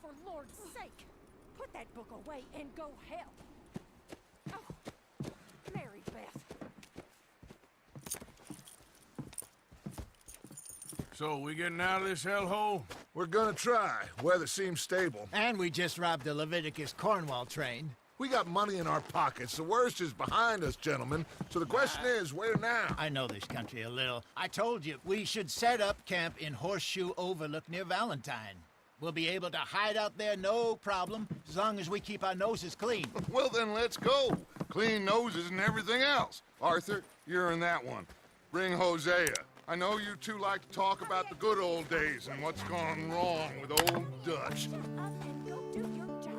for Lord's sake! Put that book away and go help! Oh, Mary Beth. So, we getting out of this hellhole? We're gonna try. Weather seems stable. And we just robbed the Leviticus Cornwall train. We got money in our pockets. The worst is behind us, gentlemen. So the question is, where now? I know this country a little. I told you, we should set up camp in Horseshoe Overlook near Valentine. We'll be able to hide out there, no problem, as long as we keep our noses clean. Well, then let's go. Clean noses and everything else. Arthur, you're in that one. Bring Hosea. I know you two like to talk about the good old days and what's gone wrong with old Dutch. Shut up and go do your job.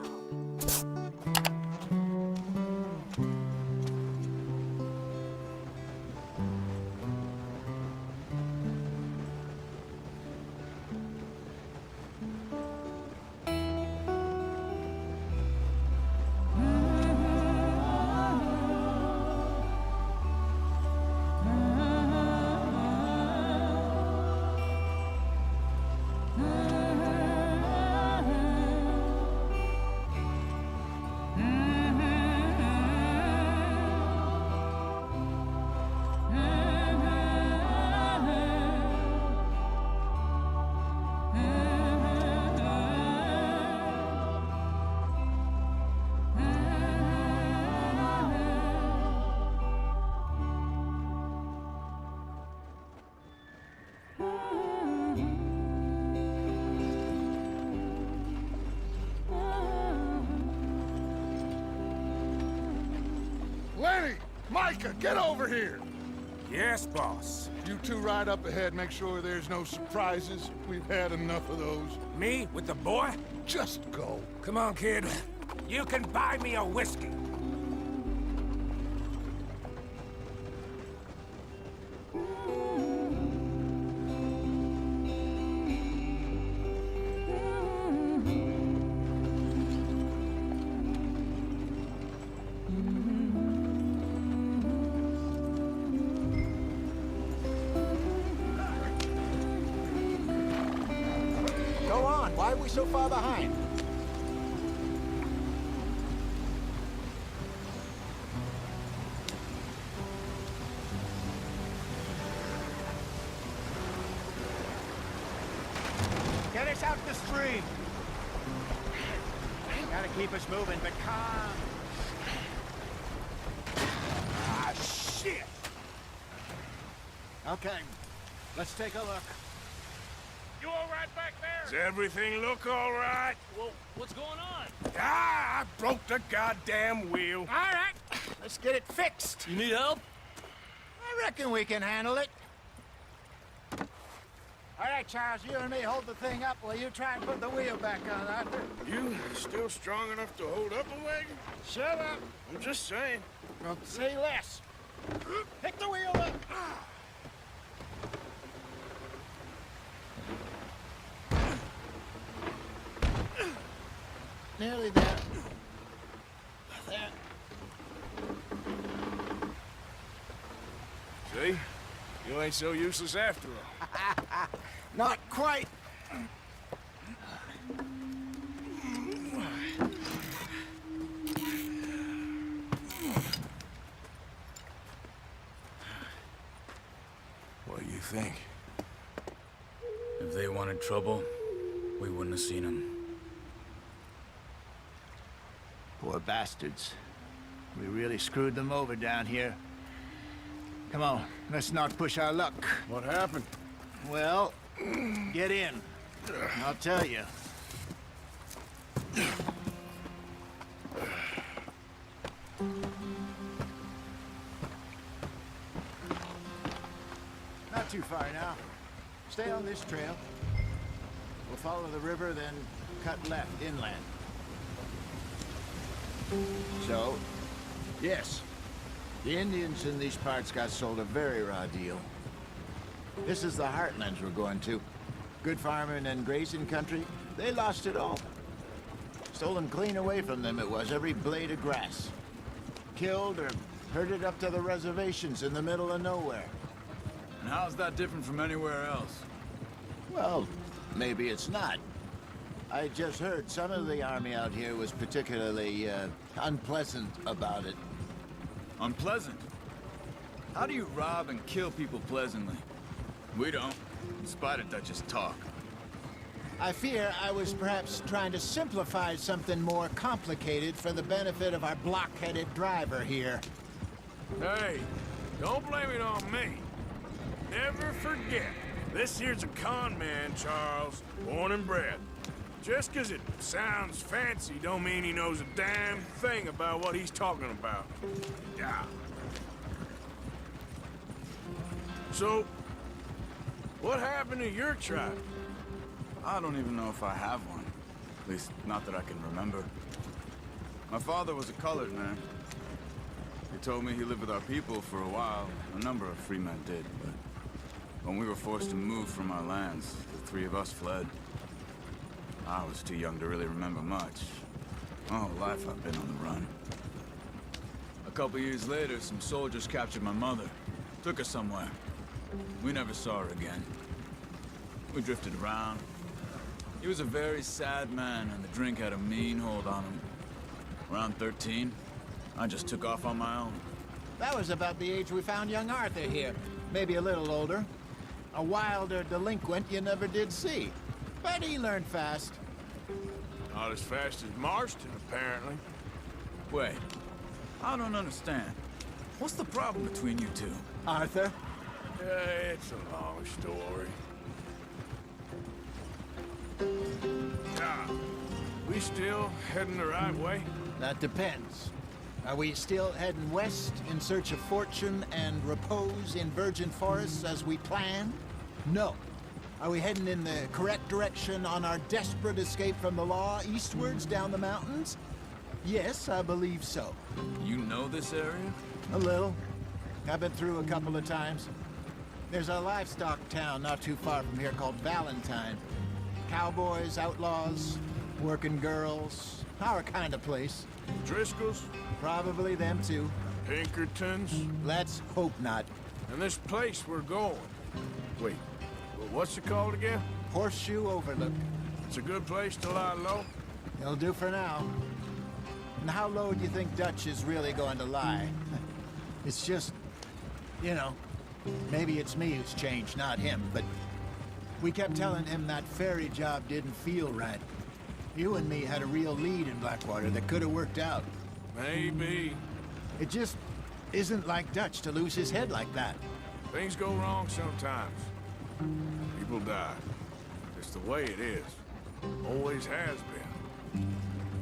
Lenny! Micah, get over here! Yes, boss. You two ride up ahead, make sure there's no surprises. We've had enough of those. Me with the boy? Just go. Come on, kid. You can buy me a whiskey. Go on, why are we so far behind? Get us out the stream. Gotta keep us moving, but calm. Ah, shit! Okay, let's take a look. You all right back there? Does everything look all right? Well, what's going on? Ah, I broke the goddamn wheel. All right, let's get it fixed. You need help? I reckon we can handle it. All right, Charles, you and me hold the thing up while you try and put the wheel back on, Arthur. You still strong enough to hold up a wagon? Shut up. I'm just saying. Say less. Pick the wheel up. Nearly there. There. See? You ain't so useless after all. Not quite. What do you think? If they wanted trouble, we wouldn't have seen them. Poor bastards. We really screwed them over down here. Come on, let's not push our luck. What happened? Well, get in. I'll tell you. Not too far now. Stay on this trail. We'll follow the river, then cut left inland. So, yes, the Indians in these parts got sold a very raw deal. This is the heartlands we're going to. Good farming and grazing country, they lost it all. Stolen clean away from them it was, every blade of grass. Killed or herded up to the reservations in the middle of nowhere. And how's that different from anywhere else? Well, maybe it's not. I just heard some of the army out here was particularly, unpleasant about it. Unpleasant? How do you rob and kill people pleasantly? We don't, in spite of Dutch's talk. I fear I was perhaps trying to simplify something more complicated for the benefit of our block-headed driver here. Hey, don't blame it on me. Never forget, this here's a con man, Charles, born and bred. Just 'cause it sounds fancy don't mean he knows a damn thing about what he's talking about. Yeah. So, what happened to your tribe? I don't even know if I have one. At least, not that I can remember. My father was a colored man. He told me he lived with our people for a while. A number of free men did, but when we were forced to move from our lands, the three of us fled. I was too young to really remember much. My whole life I've been on the run. A couple years later, some soldiers captured my mother. Took her somewhere. We never saw her again. We drifted around. He was a very sad man, and the drink had a mean hold on him. Around 13, I just took off on my own. That was about the age we found young Arthur here. Maybe a little older. A wilder delinquent you never did see. But he learned fast. Not as fast as Marston, apparently. Wait, I don't understand. What's the problem between you two? Arthur? It's a long story. We still heading the right way? That depends. Are we still heading west in search of fortune and repose in virgin forests as we planned? No. Are we heading in the correct direction on our desperate escape from the law eastwards down the mountains? Yes, I believe so. You know this area? A little. I've been through a couple of times. There's a livestock town not too far from here called Valentine. Cowboys, outlaws, working girls, our kind of place. Driscoll's? Probably them too. Pinkertons? Let's hope not. And this place we're going. Wait, what's it called again? Horseshoe Overlook. It's a good place to lie low? It'll do for now. And how low do you think Dutch is really going to lie? It's just, you know, maybe it's me who's changed, not him, but we kept telling him that ferry job didn't feel right. You and me had a real lead in Blackwater that could have worked out. Maybe. It just isn't like Dutch to lose his head like that. Things go wrong sometimes. People die. It's the way it is. Always has been.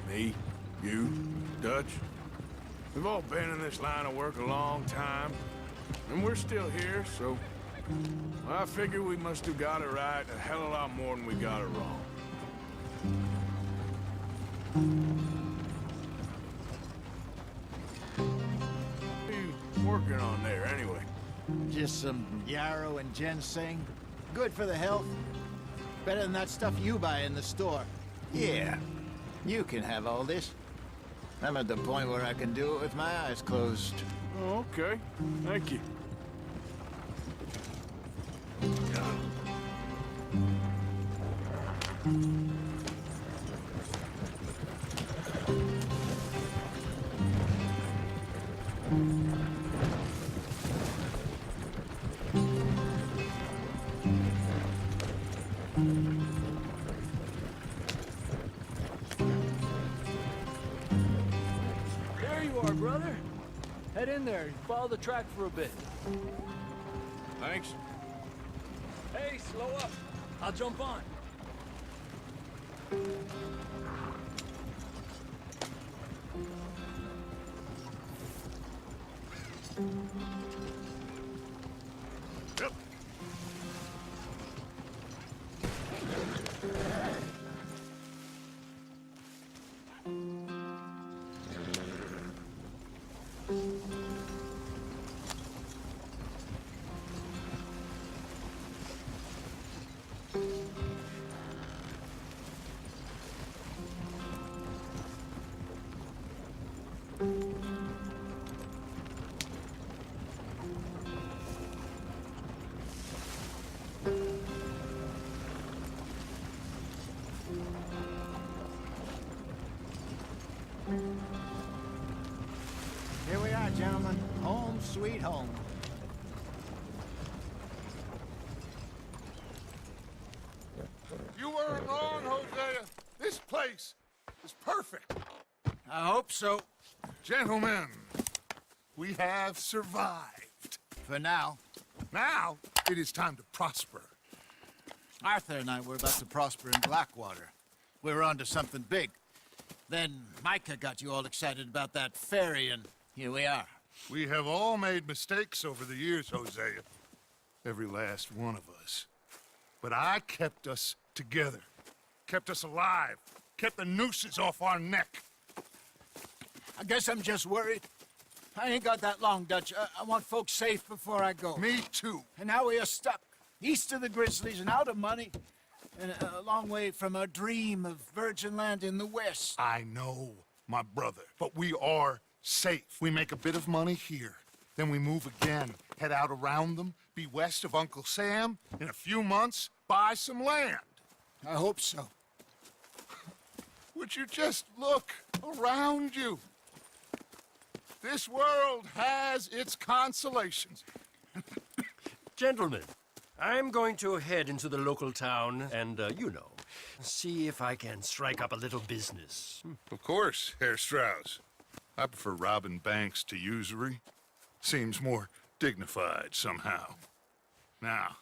Me, you, Dutch. We've all been in this line of work a long time. And we're still here, so... I figure we must have got it right a hell of a lot more than we got it wrong. What are you working on there, anyway? Just some yarrow and ginseng. Good for the health. Better than that stuff you buy in the store. Yeah, you can have all this. I'm at the point where I can do it with my eyes closed. Oh, okay. Thank you. There you are, brother. Head in there and follow the track for a bit. Thanks. Hey, slow up. I'll jump on. Yep. place is perfect. I hope so. Gentlemen, we have survived. For now. Now, it is time to prosper. Arthur and I were about to prosper in Blackwater. We were on to something big. Then Micah got you all excited about that ferry, and here we are. We have all made mistakes over the years, Hosea. Every last one of us. But I kept us together. Kept us alive. Kept the nooses off our neck. I guess I'm just worried. I ain't got that long, Dutch. I want folks safe before I go. Me too. And now we are stuck, east of the Grizzlies and out of money, and a long way from our dream of virgin land in the west. I know, my brother, but we are safe. We make a bit of money here, then we move again, head out around them, be west of Uncle Sam, in a few months, buy some land. I hope so. Would you just look around you? This world has its consolations. Gentlemen, I'm going to head into the local town and, you know, see if I can strike up a little business. Of course, Herr Strauss. I prefer robbing banks to usury. Seems more dignified somehow. Now,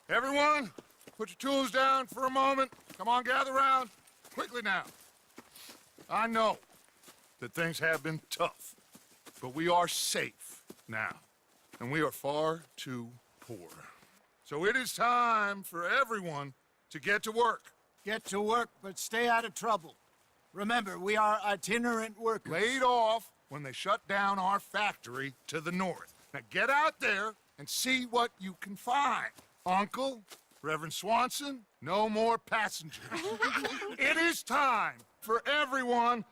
everyone, put your tools down for a moment. Come on, gather round. Quickly now. I know that things have been tough, but we are safe now, and we are far too poor. So it is time for everyone to get to work. Get to work, but stay out of trouble. Remember, we are itinerant workers. Laid off when they shut down our factory to the north. Now get out there and see what you can find. Uncle, Reverend Swanson, no more passengers. It is time for everyone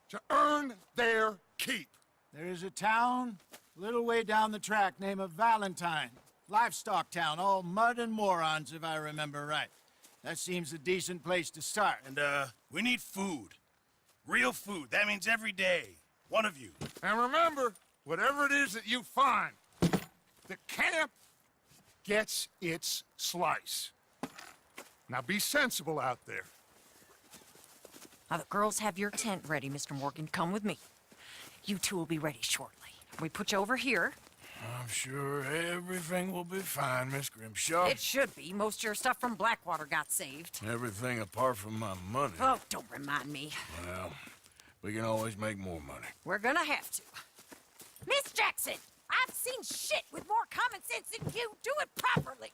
to earn their keep. There is a town a little way down the track named Valentine. Livestock town, all mud and morons, if I remember right. That seems a decent place to start. And, we need food. Real food. That means every day. One of you. And remember, whatever it is that you find, the camp gets its slice. Now be sensible out there. Now, the girls have your tent ready, Mr. Morgan. Come with me. You two will be ready shortly. We put you over here. I'm sure everything will be fine, Miss Grimshaw. It should be. Most of your stuff from Blackwater got saved. Everything apart from my money. Oh, don't remind me. Well, we can always make more money. We're gonna have to. Miss Jackson, I've seen shit with more common sense than you. Do it properly.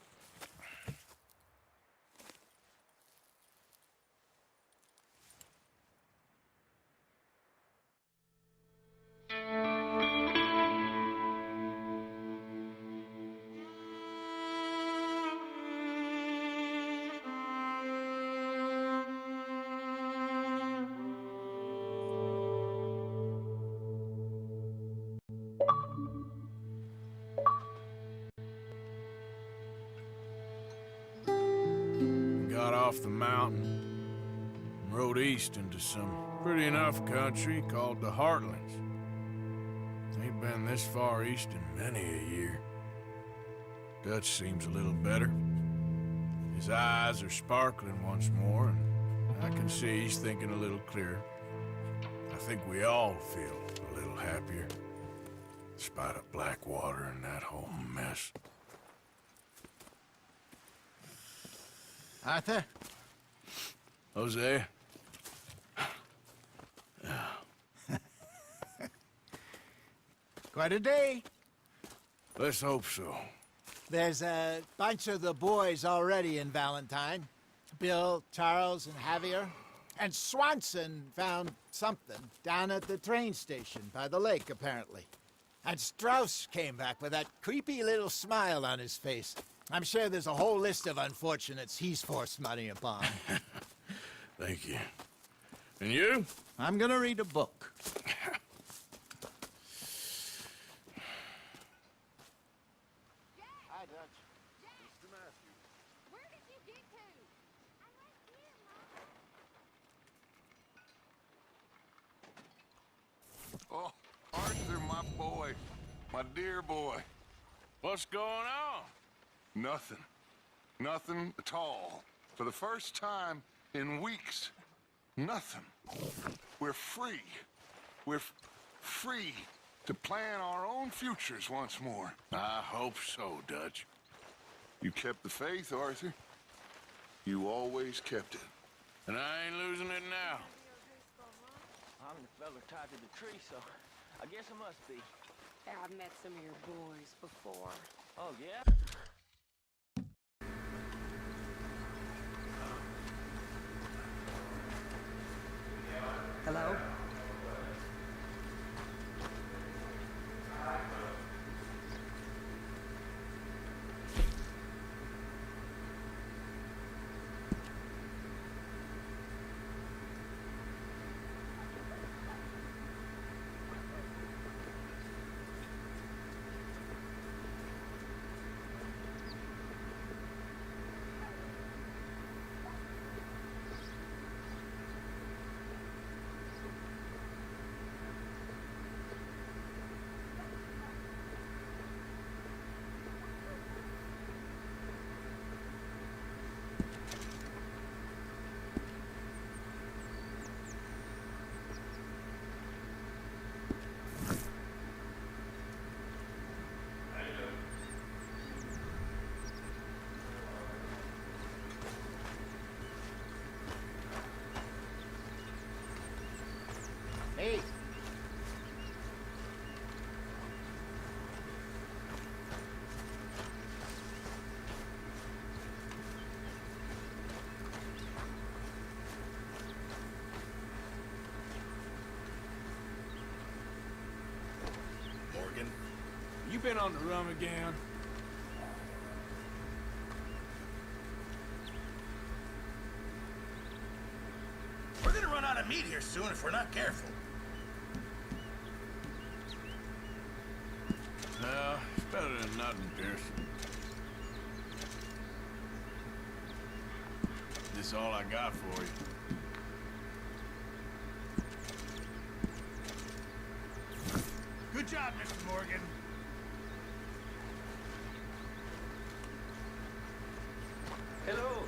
Got off the mountain and rode east into some pretty enough country called the Heartlands. Ain't been this far east in many a year. Dutch seems a little better. His eyes are sparkling once more, and I can see he's thinking a little clearer. I think we all feel a little happier, in spite of Blackwater and that whole mess. Arthur? Jose? Quite a day. Let's hope so. There's a bunch of the boys already in Valentine. Bill, Charles, and Javier. And Swanson found something down at the train station by the lake, apparently. And Strauss came back with that creepy little smile on his face. I'm sure there's a whole list of unfortunates he's forced money upon. Thank you. And you? I'm gonna read a book. Hi, Dutch. Mr. Matthews. Where did you get to? I like you, Mom. Oh, Arthur, my boy. My dear boy. What's going on? Nothing. Nothing at all. For the first time in weeks. Nothing. We're free. We're free to plan our own futures once more. I hope so, Dutch. You kept the faith, Arthur. You always kept it. And I ain't losing it now. I'm the fella tied to the tree, so I guess I must be. I've met some of your boys before. Oh, yeah? Hello? Hey! Morgan, you been on the rum again? We're gonna run out of meat here soon if we're not careful. No, it's better than nothing, Pearson. This is all I got for you. Good job, Mr. Morgan. Hello.